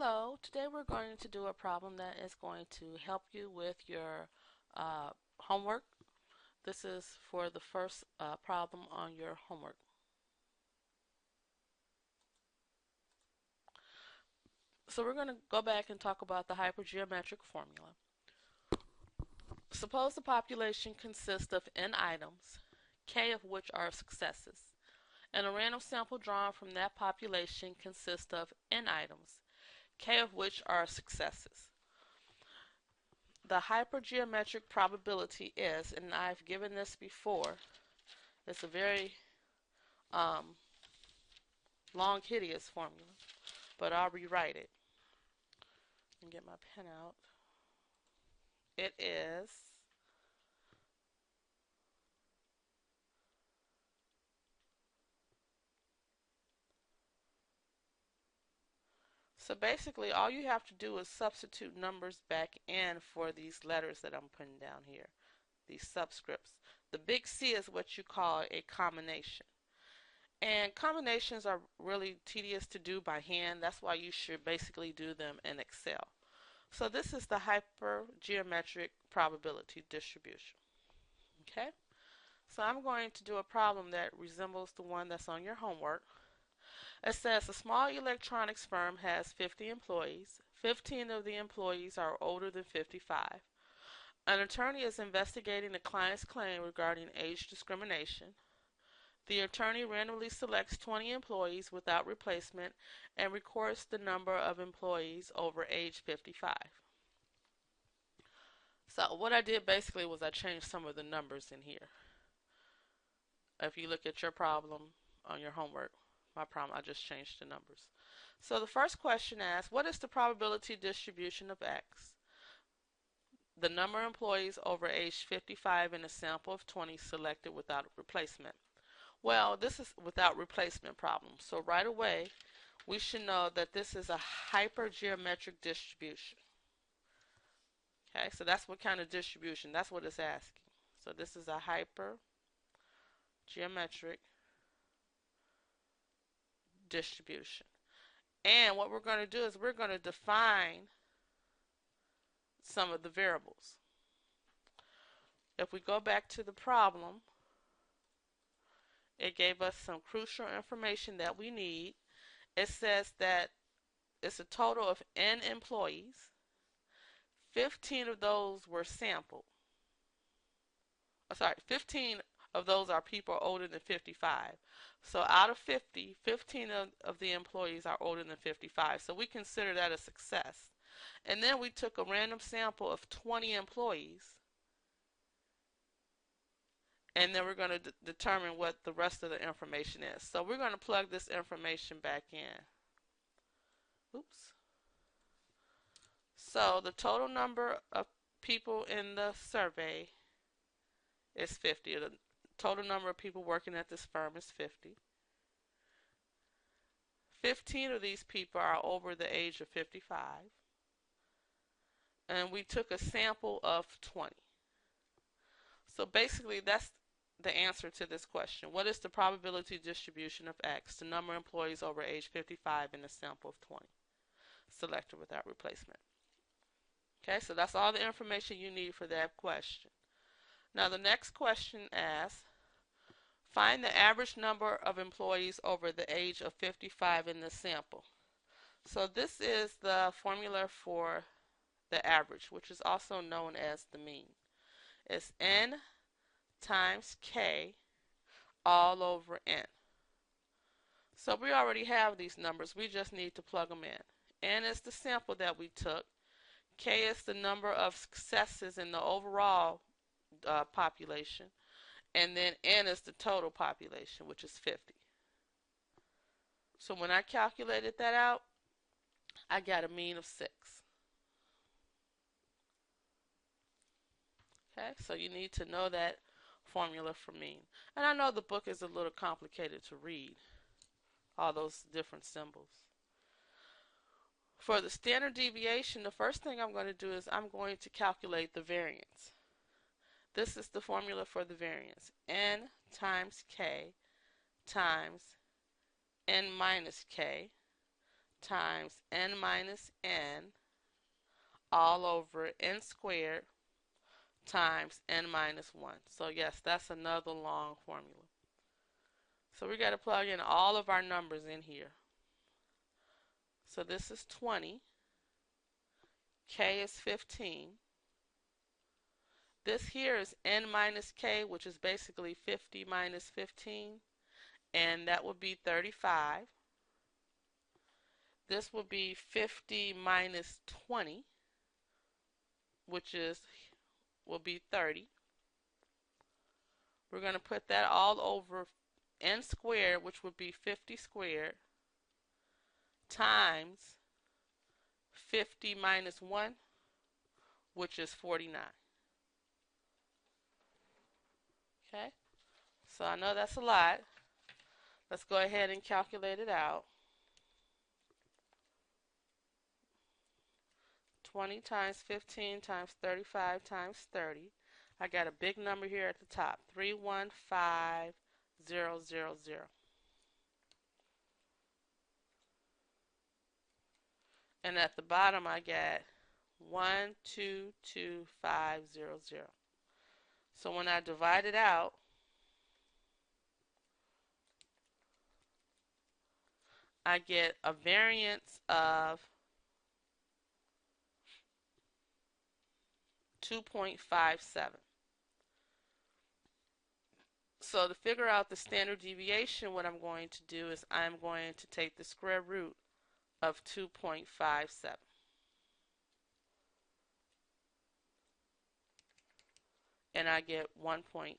Hello, today we're going to do a problem that is going to help you with your homework. This is for the first problem on your homework. So we're going to go back and talk about the hypergeometric formula. Suppose the population consists of n items, k of which are successes, and a random sample drawn from that population consists of n items, k of which are successes. The hypergeometric probability is, and I've given this before, it's a very long, hideous formula, but I'll rewrite it and get my pen out. It is so basically all you have to do is substitute numbers back in for these letters that I'm putting down here, these subscripts. The big C is what you call a combination. And combinations are really tedious to do by hand. That's why you should basically do them in Excel. So this is the hypergeometric probability distribution. Okay? So I'm going to do a problem that resembles the one that's on your homework. It says a small electronics firm has 50 employees. 15 of the employees are older than 55. An attorney is investigating the client's claim regarding age discrimination. The attorney randomly selects 20 employees without replacement and records the number of employees over age 55. So what I did basically was I changed some of the numbers in here. If you look at your problem on your homework, my problem, I just changed the numbers. So the first question asks, what is the probability distribution of X? The number of employees over age 55 in a sample of 20 selected without replacement. Well, this is without replacement problem. So right away, we should know that this is a hypergeometric distribution. Okay, so that's what kind of distribution, that's what it's asking. So this is a hypergeometric distribution. And what we're going to do is we're going to define some of the variables. If we go back to the problem, it gave us some crucial information that we need. It says that it's a total of n employees. 15 of those were sampled. 15 of those are people older than 55. So out of 50, 15 of the employees are older than 55. So we consider that a success. And then we took a random sample of 20 employees. And then we're going to determine what the rest of the information is. So we're going to plug this information back in. Oops. So the total number of people in the survey is 50. The total number of people working at this firm is 50. 15 of these people are over the age of 55. And we took a sample of 20. So basically that's the answer to this question. What is the probability distribution of X, the number of employees over age 55 in a sample of 20, selected without replacement? Okay, so that's all the information you need for that question. Now the next question asks, find the average number of employees over the age of 55 in the sample. So this is the formula for the average, which is also known as the mean. It's n times k all over n. So we already have these numbers. We just need to plug them in. N is the sample that we took. K is the number of successes in the overall population. And then n is the total population, which is 50. So when I calculated that out, I got a mean of 6. Okay, so you need to know that formula for mean. And I know the book is a little complicated to read, all those different symbols. For the standard deviation, the first thing I'm going to do is I'm going to calculate the variance. This is the formula for the variance. N times k times n minus k times n minus n all over n squared times n minus 1. So yes, that's another long formula. So we got to plug in all of our numbers in here. So this is 20. K is 15. This here is n minus k, which is basically 50 minus 15, and that would be 35. This will be 50 minus 20, which will be 30. We're going to put that all over n squared, which would be 50 squared, times 50 minus 1, which is 49. Okay, so I know that's a lot. Let's go ahead and calculate it out. 20 times 15 times 35 times 30. I got a big number here at the top, 315,000. And at the bottom I got 122,500. So when I divide it out, I get a variance of 2.57. So to figure out the standard deviation, what I'm going to do is I'm going to take the square root of 2.57. And I get 1.6.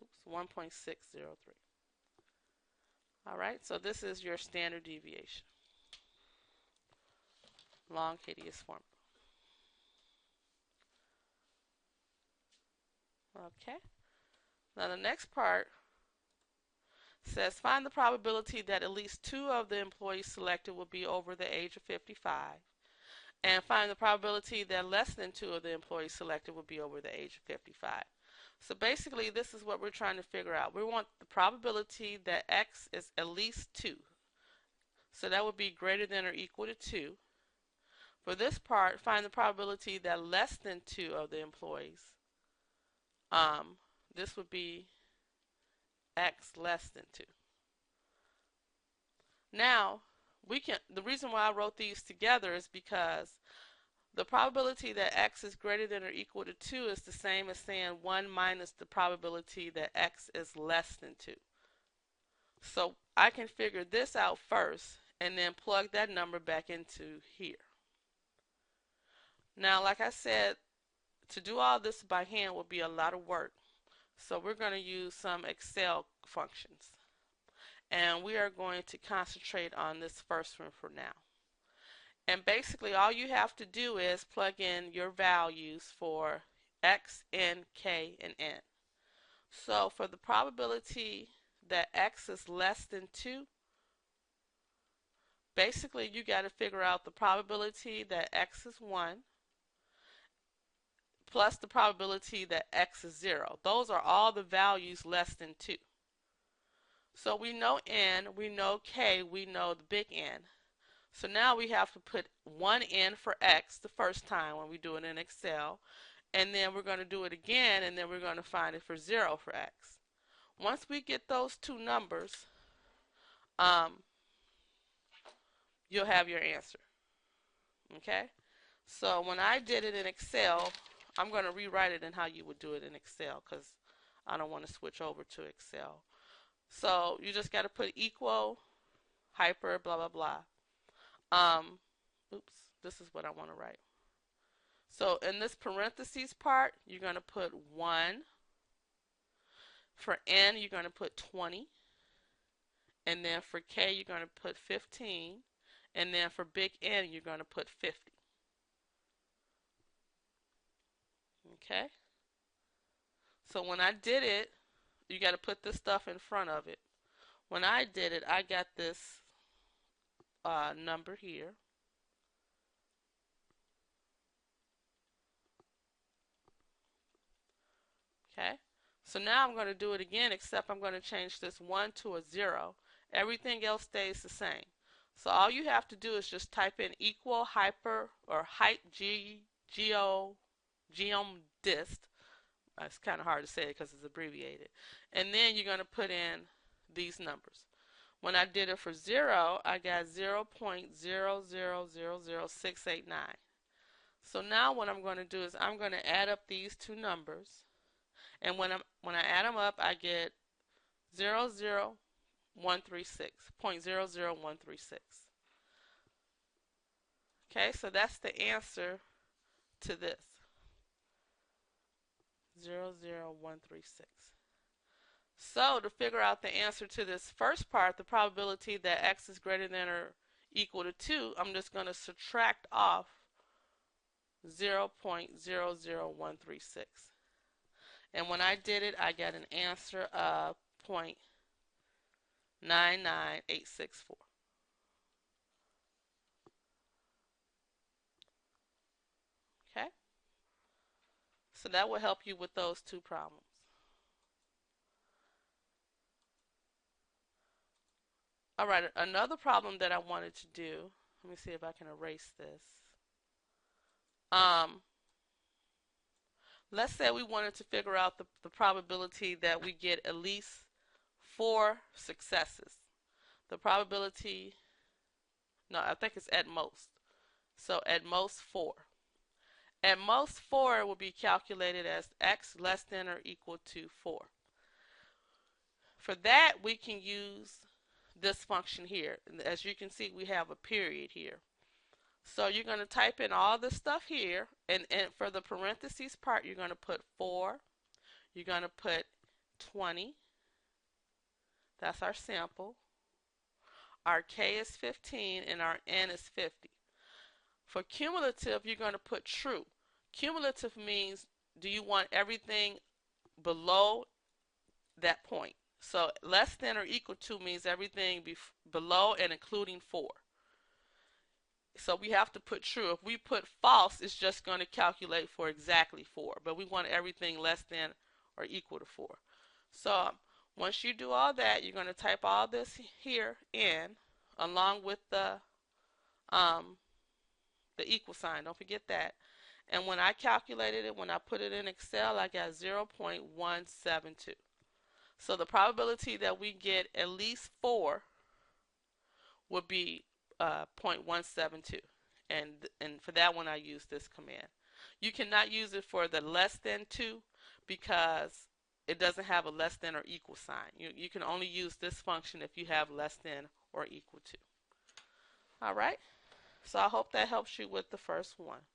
Oops, 1.603. All right, so this is your standard deviation. Long, hideous formula. Okay. Now the next part says find the probability that at least 2 of the employees selected will be over the age of 55, and find the probability that less than 2 of the employees selected will be over the age of 55. So basically this is what we're trying to figure out. We want the probability that x is at least 2. So that would be greater than or equal to 2. For this part, find the probability that less than 2 of the employees, this would be x less than 2. Now, the reason why I wrote these together is because the probability that x is greater than or equal to 2 is the same as saying 1 minus the probability that x is less than 2. So I can figure this out first and then plug that number back into here. Now, like I said, to do all this by hand will be a lot of work. So we're going to use some Excel functions. And we are going to concentrate on this first one for now. And basically all you have to do is plug in your values for x, n, k, and n. So for the probability that x is less than 2, basically you got to figure out the probability that x is 1 plus the probability that x is 0. Those are all the values less than 2. So we know n, we know k, we know the big N. So now we have to put 1 in for x the first time when we do it in Excel, and then we're going to do it again, and then we're going to find it for 0 for x. Once we get those two numbers, you'll have your answer. Okay? So when I did it in Excel, I'm going to rewrite it in how you would do it in Excel because I don't want to switch over to Excel. So you just got to put equal, hyper, blah, blah, blah. Oops, this is what I want to write. So in this parentheses part, you're going to put 1. For n, you're going to put 20. And then for k, you're going to put 15. And then for big N, you're going to put 50. Okay? So when I did it, you got to put this stuff in front of it. When I did it, I got this number here. Okay, so now I'm going to do it again, except I'm going to change this 1 to a 0. Everything else stays the same. So all you have to do is just type in equal hyper or height geom dist. It's kind of hard to say it because it's abbreviated. And then you're going to put in these numbers. When I did it for 0, I got 0.0000689. So now what I'm going to do is I'm going to add up these two numbers. And when I add them up, I get 0.00136. Okay, so that's the answer to this. 0.00136. So to figure out the answer to this first part, the probability that x is greater than or equal to 2, I'm just going to subtract off 0.00136. And when I did it, I got an answer of 0.99864. Okay? So that will help you with those two problems. All right, another problem that I wanted to do, let me see if I can erase this. Let's say we wanted to figure out the probability that we get at least 4 successes. The probability, no, I think it's at most. So at most 4. At most 4 will be calculated as x less than or equal to 4. For that, we can use this function here. As you can see, we have a period here. So you're going to type in all this stuff here, and for the parentheses part, you're going to put 4. You're going to put 20. That's our sample. Our k is 15, and our n is 50. For cumulative, you're going to put true. Cumulative means, do you want everything below that point? So less than or equal to means everything below and including 4. So we have to put true. If we put false, it's just going to calculate for exactly 4. But we want everything less than or equal to 4. So once you do all that, you're going to type all this here in, along with the equal sign. Don't forget that. And when I calculated it, when I put it in Excel, I got 0.172. So the probability that we get at least 4 would be 0.172, and for that one I use this command. You cannot use it for the less than 2 because it doesn't have a less than or equal sign. You can only use this function if you have less than or equal to. Alright, so I hope that helps you with the first one.